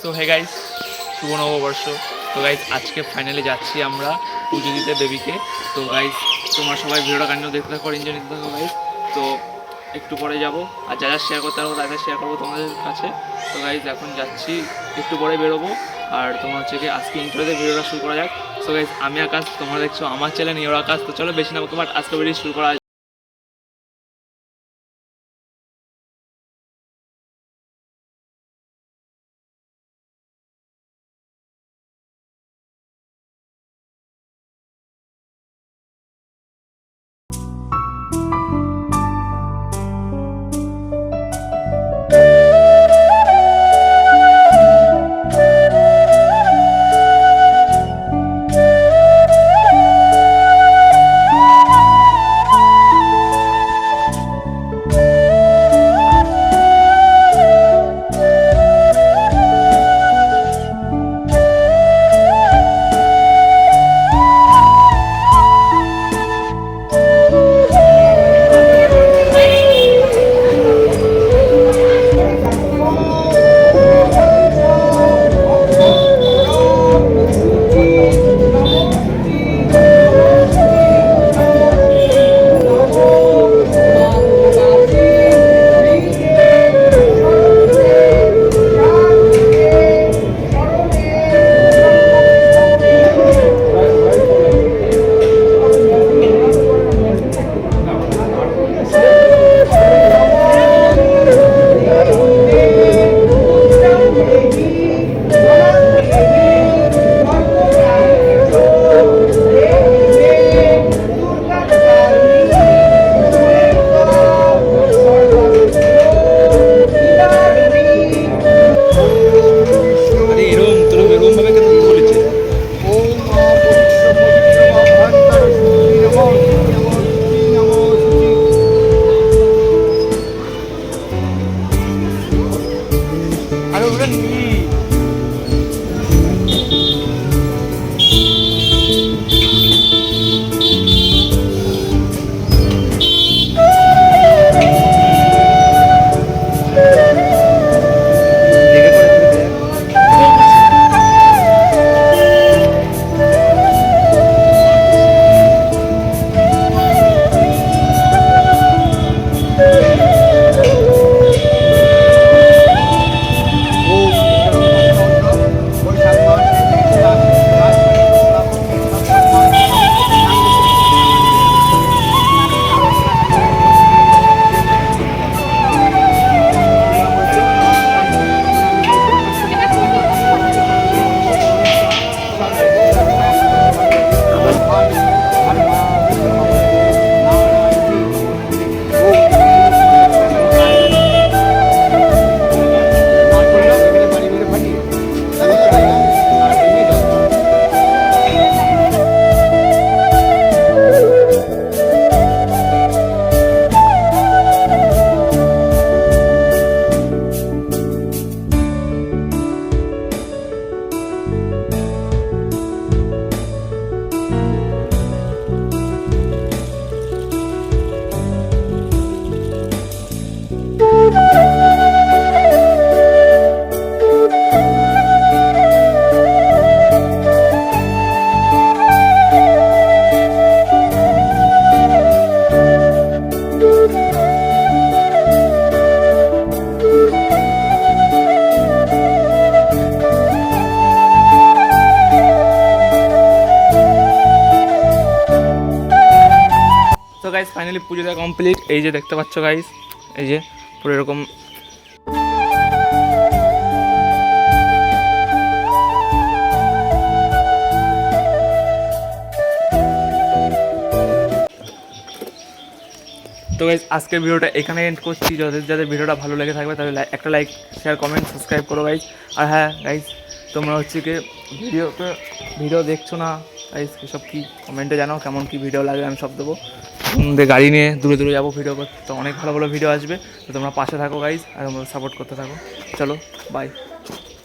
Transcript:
So hey guys, শুভ নববর্ষ। তো guys আজকে ফাইনালি যাচ্ছি আমরা পুজো দিতে বেবিকে। তো গাইস তোমরা সবাই ভিডিওটা কন্টিনিউ দেখতে থাকো, এনজয় নিতে থাকো গাইস। তো একটু পরে যাব, আর যা যা শেয়ার করতে পারবো তাদের শেয়ার করবো তোমাদের কাছে। তো গাইস এখন যাচ্ছি, একটু পরে বেরোবো। আর তোমার হচ্ছে কি আজকে ইন্ট্রোতে ভিডিওটা শুরু করা যাক। সো গাইস আমি আকাশ, তোমরা দেখছো আমার চ্যানেল ইওর আকাশ। তো চলো বেশি না তোমার আজকে ভিডিও শুরু করা। তো গাইস ফাইনালি পুজোটা কমপ্লিট। এই যে দেখতে পাচ্ছ গাইস, এই যে পুরো এরকম। তো গাইস আজকের ভিডিওটা এখানে এন্ড করছি। যাদের যাদের ভিডিওটা ভালো লেগে থাকবে তাহলে একটা লাইক, শেয়ার, কমেন্ট, সাবস্ক্রাইব করো গাইস। আর হ্যাঁ গাইস, তোমরা হচ্ছে কি ভিডিও দেখছো না গাইস, সব কি কমেন্টে জানাও কেমন কি ভিডিও লাগে, আমি সব দেবো। গাড়ি নিয়ে দূরে দূরে যাবো ভিডিও করতে, তো অনেক ভালো ভালো ভিডিও আসবে। তো তোমরা পাশে থাকো গাইস, আর তোমরা সাপোর্ট করতে থাকো। চলো বাই।